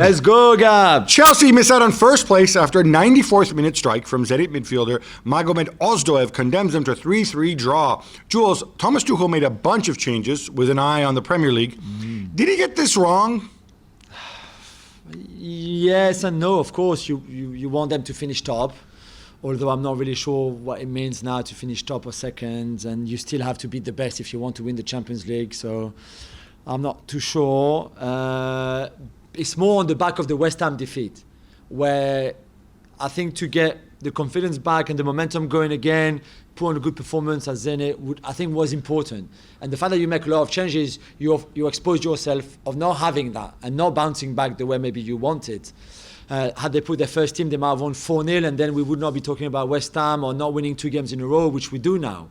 Let's go, Gab. Chelsea miss out on first place after a 94th minute strike from Zenit midfielder Magomed Ozdoev condemns them to 3-3 draw. Jules, Thomas Tuchel made a bunch of changes with an eye on the Premier League. Did he get this wrong? Yes and no. Of course, you want them to finish top, although I'm not really sure what it means now to finish top or second, and you still have to beat the best if you want to win the Champions League, so I'm not too sure. It's more on the back of the West Ham defeat, where I think to get the confidence back and the momentum going again, put on a good performance at Zenit, I think was important. And the fact that you make a lot of changes, you expose yourself of not having that and not bouncing back the way maybe you wanted. Had they put their first team, they might have won 4-0, and then we would not be talking about West Ham or not winning 2 games in a row, which we do now.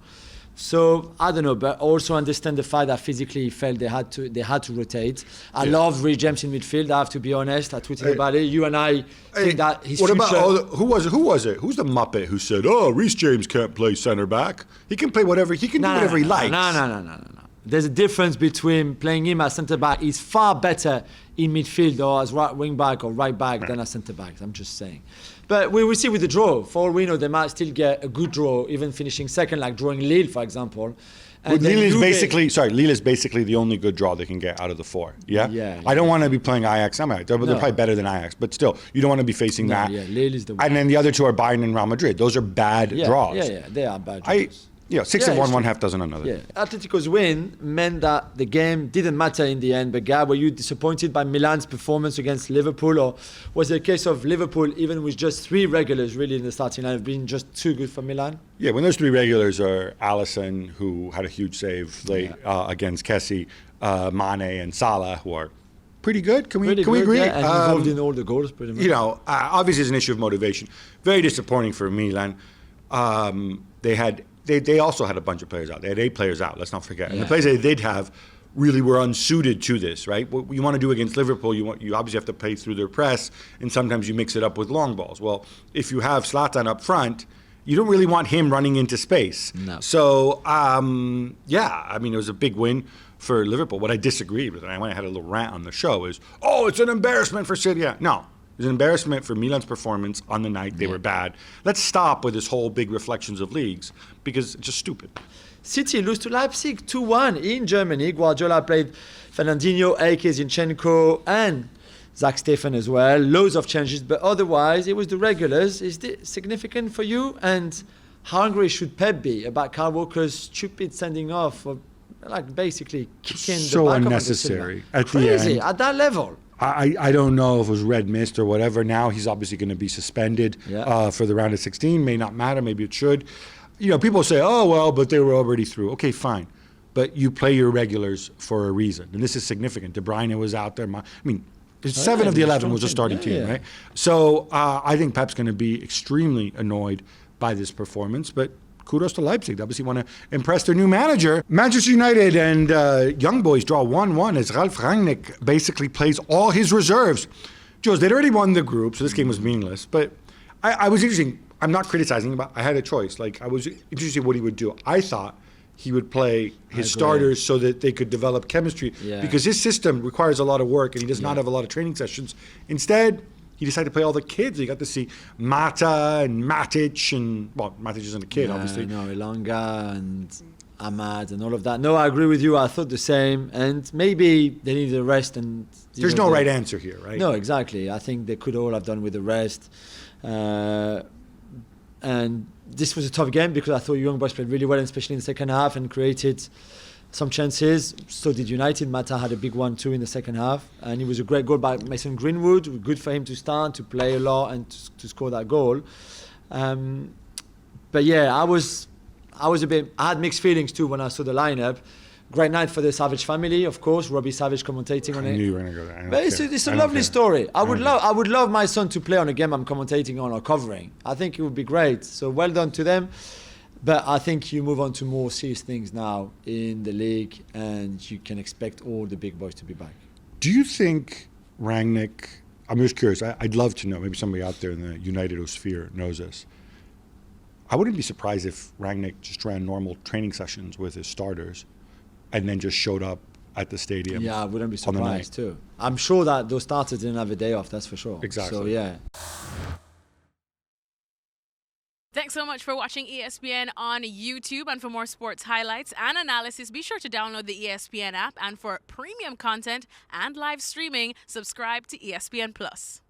So I don't know, but also understand the fact that physically he felt they had to rotate. I love Reece James in midfield. I have to be honest. I tweeted about it. You and I think that his what future. About who was it? Who's the muppet who said, "Oh, Reece James can't play centre back. He can play whatever. He can do whatever he likes." No. There's a difference between playing him as centre back. He's far better in midfield or as right wing back or right back than as centre back. I'm just saying. But we will see with the draw. For all we know, they might still get a good draw, even finishing second, like drawing Lille, for example. And Lille is basically the only good draw they can get out of the 4. Yeah. I don't want to be playing Ajax. They're probably better than Ajax, but still, you don't want to be facing that. Yeah, Lille is the one. And then the other 2 are Bayern and Real Madrid. Those are bad draws. Yeah, they are bad draws. 6 of one, half dozen another. Yeah, Atletico's win meant that the game didn't matter in the end. But Gab, were you disappointed by Milan's performance against Liverpool, or was it a case of Liverpool, even with just 3 regulars really in the starting line, being just too good for Milan? Yeah, when those 3 regulars are Alisson, who had a huge save late against Kessie, Mane and Salah, who are pretty good. Can we agree? Yeah, and involved in all the goals, pretty much. Obviously it's an issue of motivation. Very disappointing for Milan. They also had a bunch of players out. They had 8 players out, let's not forget. And the players they did have really were unsuited to this, right? What you want to do against Liverpool, you obviously have to play through their press, and sometimes you mix it up with long balls. Well, if you have Zlatan up front, you don't really want him running into space. No. So, it was a big win for Liverpool. What I disagreed with, and I had a little rant on the show, is, it's an embarrassment for City. No. It was an embarrassment for Milan's performance on the night. They were bad. Let's stop with this whole big reflections of leagues, because it's just stupid. City lose to Leipzig 2-1 in Germany. Guardiola played Fernandinho, AK, Zinchenko, and Zach Steffen as well. Loads of changes, but otherwise it was the regulars. Is this significant for you? And how angry should Pep be about Kyle Walker's stupid sending off, or basically kicking the back unnecessary of the crazy at that level? I don't know if it was red mist or whatever. Now he's obviously going to be suspended for the round of 16. May not matter. Maybe it should. People say, but they were already through. Okay, fine. But you play your regulars for a reason. And this is significant. De Bruyne was out there. 7 of the 11 was a starting team, right? So I think Pep's going to be extremely annoyed by this performance. But kudos to Leipzig. They obviously want to impress their new manager. Manchester United and Young Boys draw 1-1 as Ralf Rangnick basically plays all his reserves. Jules, they'd already won the group, so this game was meaningless. But I was interesting. I'm not criticizing, but I had a choice. I was interested in what he would do. I thought he would play his starters so that they could develop chemistry, because his system requires a lot of work and he does not have a lot of training sessions. Instead, he decided to play all the kids. You got to see Mata and Matic, and Matic isn't a kid, obviously. No, Elanga and Ahmad and all of that. No, I agree with you. I thought the same. And maybe they needed a rest. And there's no right answer here, right? No, exactly. I think they could all have done with the rest. And this was a tough game because I thought Young Boys played really well, especially in the second half, and created some chances. So did United. Mata had a big one too in the second half, and it was a great goal by Mason Greenwood. Good for him to start, to play a lot, and to score that goal. But yeah, I had mixed feelings too when I saw the lineup. Great night for the Savage family, of course. Robbie Savage commentating on it. I knew you were going to go there. But it's a lovely story. I would love my son to play on a game I'm commentating on or covering. I think it would be great. So well done to them. But I think you move on to more serious things now in the league, and you can expect all the big boys to be back. Do you think Rangnick, I'm just curious, I'd love to know, maybe somebody out there in the United-osphere knows this. I wouldn't be surprised if Rangnick just ran normal training sessions with his starters and then just showed up at the stadium. Yeah, I wouldn't be on the night. surprised too. I'm sure that those starters didn't have a day off, that's for sure. Exactly. So, yeah. Thanks so much for watching ESPN on YouTube. And for more sports highlights and analysis, be sure to download the ESPN app. And for premium content and live streaming, subscribe to ESPN Plus.